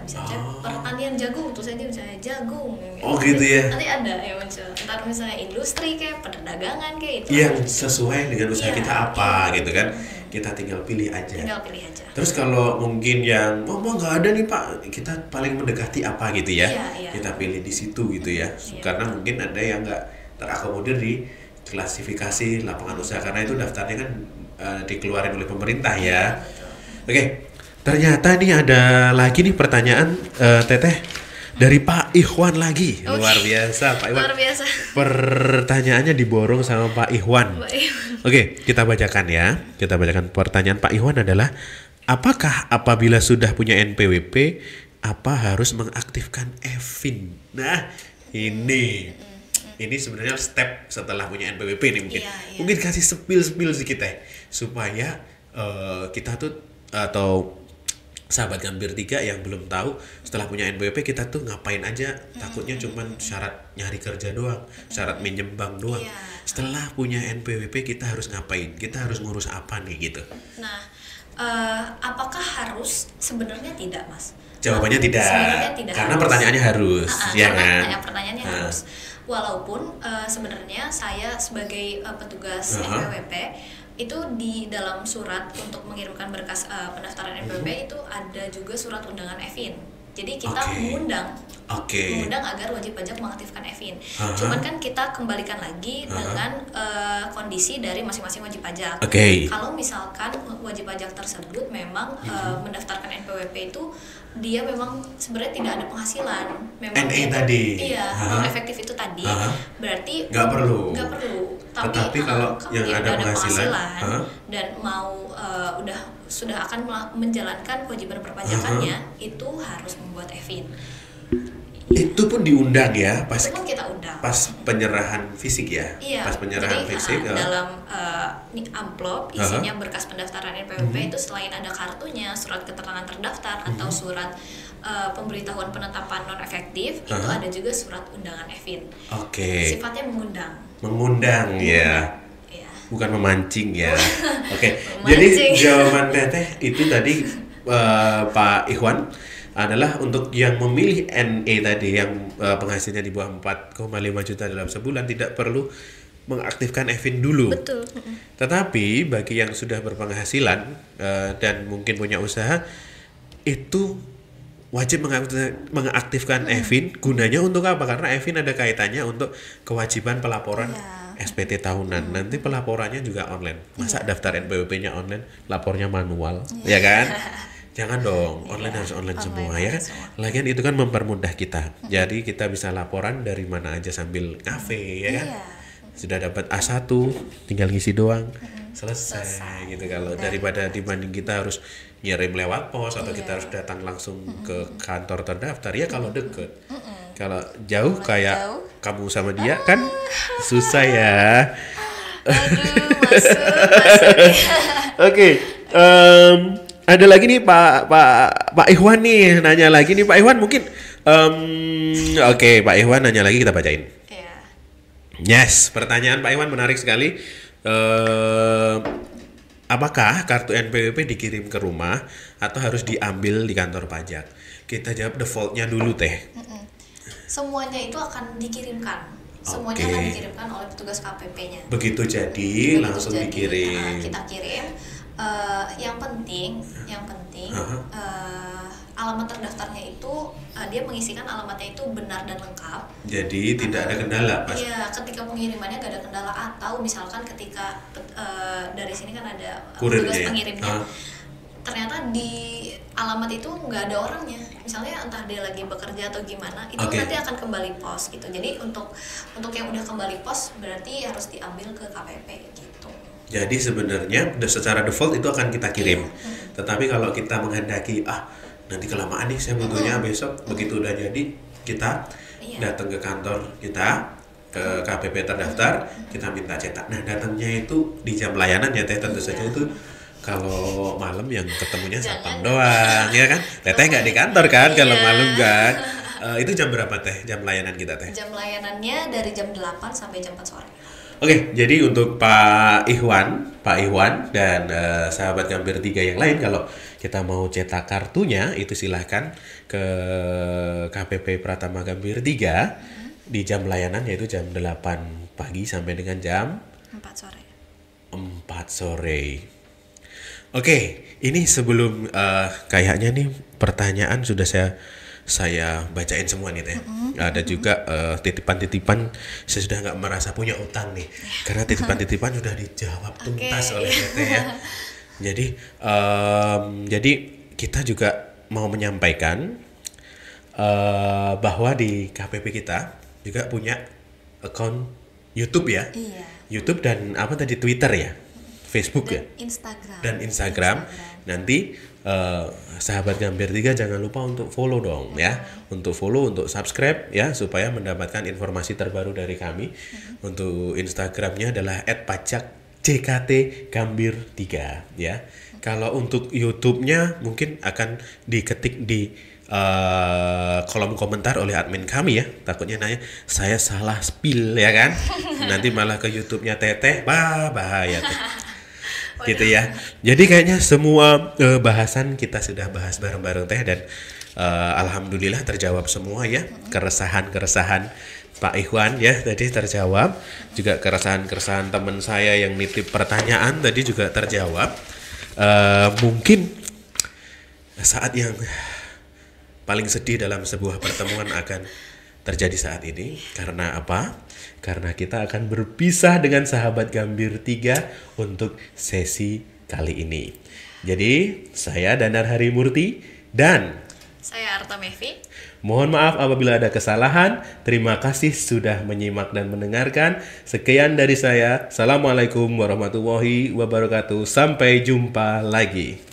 Pertanian jagung tuh saya misalnya jagung. Oh gitu ya. Nanti ada ya muncul. Ntar misalnya industri kayak perdagangan kayak itu. Yang sesuai dengan usaha Iya, kita apa gitu kan? Kita tinggal pilih aja. Tinggal pilih aja. Terus kalau mungkin yang nggak ada nih Pak, kita paling mendekati apa gitu ya? Iya. Kita pilih di situ gitu ya. Karena mungkin ada yang nggak terakomodir di klasifikasi lapangan usaha karena itu daftarnya kan dikeluarin oleh pemerintah ya. Oke, ternyata nih ada lagi nih pertanyaan Teteh dari Pak Ikhwan lagi. Luar biasa Pak Ikhwan. Luar biasa. Pertanyaannya diborong sama Pak Ikhwan. Oke, kita bacakan ya. Kita bacakan pertanyaan Pak Ikhwan adalah, apakah apabila sudah punya NPWP apa harus mengaktifkan Evin? Nah, ini sebenarnya step setelah punya NPWP nih mungkin. Mungkin kasih spill sih kita supaya kita tuh atau sahabat Gambir 3 yang belum tahu setelah punya NPWP kita tuh ngapain aja. Takutnya cuman syarat nyari kerja doang, syarat minjem bank doang. Setelah punya NPWP kita harus ngapain? Kita harus ngurus apa nih gitu. Nah, apakah harus? Sebenarnya tidak, Mas. Jawabannya tidak. Sebenarnya tidak karena harus. Pertanyaannya harus, ya kan? Pertanyaannya harus. Walaupun sebenarnya saya sebagai petugas NPWP itu di dalam surat untuk mengirimkan berkas pendaftaran NPWP itu ada juga surat undangan Evin. Jadi kita mengundang agar wajib pajak mengaktifkan Evin. Cuman kan kita kembalikan lagi dengan kondisi dari masing-masing wajib pajak. Kalau misalkan wajib pajak tersebut memang mendaftarkan NPWP itu dia memang sebenarnya tidak ada penghasilan, memang NE tadi. Iya, non efektif itu tadi. Berarti nggak perlu. Tapi kalau yang ada penghasilan dan mau sudah akan menjalankan kewajiban perpajakannya, itu harus membuat Evin. Itu pun diundang ya pas itu pun kita undang. Pas penyerahan fisik ya. Iya, pas penyerahan jadi, fisik dalam amplop isinya berkas pendaftaran NPWP itu selain ada kartunya, surat keterangan terdaftar atau surat pemberitahuan penetapan non efektif, itu ada juga surat undangan Evin. Sifatnya mengundang ya. Bukan memancing ya. Jadi jawaban Teteh itu tadi Pak Ikhwan adalah untuk yang memilih NE tadi yang penghasilnya di bawah 4,5 juta dalam sebulan tidak perlu mengaktifkan Evin dulu. Betul. Tetapi bagi yang sudah berpenghasilan dan mungkin punya usaha itu wajib mengaktifkan Evin. Gunanya untuk apa? Karena Evin ada kaitannya untuk kewajiban pelaporan SPT tahunan. Nanti pelaporannya juga online. Masa daftar NPWP-nya online, lapornya manual, ya kan? Jangan dong, online harus online semua ya kan. Lagian itu kan mempermudah kita. Jadi kita bisa laporan dari mana aja sambil ngafe ya kan. Sudah dapat A1, tinggal ngisi doang. Selesai gitu. Kalau daripada dibanding kita harus ngirim lewat pos atau kita harus datang langsung ke kantor terdaftar ya kalau deket. Kalau jauh kayak kamu sama dia kan susah ya. Oke. Ada lagi nih Pak Ikhwan nih nanya lagi nih Pak Ikhwan mungkin Pak Ikhwan nanya lagi kita bacain. Yes, pertanyaan Pak Ikhwan menarik sekali. Apakah kartu NPWP dikirim ke rumah atau harus diambil di kantor pajak? Kita jawab defaultnya dulu Teh. Semuanya itu akan dikirimkan. Semuanya akan dikirimkan oleh petugas KPP-nya. Begitu jadi langsung dikirim. Kita kirim. Yang penting alamat terdaftarnya itu dia mengisikan alamatnya itu benar dan lengkap. Jadi tidak ada kendala pas. Iya, ketika pengirimannya nggak ada kendala atau misalkan ketika dari sini kan ada petugas pengirimnya. Ternyata di alamat itu nggak ada orangnya, misalnya entah dia lagi bekerja atau gimana, itu nanti akan kembali pos gitu. Jadi untuk yang udah kembali pos berarti harus diambil ke KPP gitu. Jadi sebenarnya secara default itu akan kita kirim. Tetapi kalau kita menghendaki nanti kelamaan nih saya butuhnya besok, begitu udah jadi kita datang ke kantor kita ke KPP terdaftar, kita minta cetak. Nah datangnya itu di jam layanan ya Teh, tentu saja itu kalau malam yang ketemunya satpam doang ya kan. Teteh nggak di kantor kan kalau malam kan. Itu jam berapa Teh jam layanan kita Teh? Jam layanannya dari jam 8 sampai jam 4 sore. Oke, jadi untuk Pak Ikhwan dan sahabat Gambir 3 yang lain, kalau kita mau cetak kartunya itu silahkan ke KPP Pratama Gambir 3 di jam layanan yaitu jam 8 pagi sampai dengan jam 4 sore. 4 sore. Oke, ini sebelum kayaknya nih pertanyaan sudah saya saya bacain semua nih Teh. Ada juga titipan-titipan, saya sudah nggak merasa punya utang nih, karena titipan-titipan sudah dijawab tuntas oleh Teteh ya. Jadi kita juga mau menyampaikan bahwa di KPP kita juga punya akun YouTube ya. Iya. YouTube dan apa tadi, Twitter ya, Facebook Dan ya, Instagram. dan Instagram. Nanti sahabat Gambir 3 jangan lupa untuk follow dong ya, untuk follow, untuk subscribe ya, supaya mendapatkan informasi terbaru dari kami. Untuk Instagramnya adalah @pajak_jkt_gambir3 ya. Kalau untuk YouTube-nya mungkin akan diketik di kolom komentar oleh admin kami ya, takutnya nanya saya salah spill ya kan, nanti malah ke YouTube-nya Teteh, bahaya tuh. Gitu ya. Jadi kayaknya semua bahasan kita sudah bahas bareng-bareng Teh, dan alhamdulillah terjawab semua ya. Keresahan-keresahan Pak Ikhwan ya tadi terjawab, juga keresahan-keresahan teman saya yang nitip pertanyaan tadi juga terjawab. Mungkin saat yang paling sedih dalam sebuah pertemuan akan terjadi saat ini. Karena apa? Karena kita akan berpisah dengan sahabat Gambir 3 untuk sesi kali ini. Jadi, saya Danar Harimurti dan Saya Arta Mevi. mohon maaf apabila ada kesalahan. Terima kasih sudah menyimak dan mendengarkan. Sekian dari saya. Assalamualaikum warahmatullahi wabarakatuh. Sampai jumpa lagi.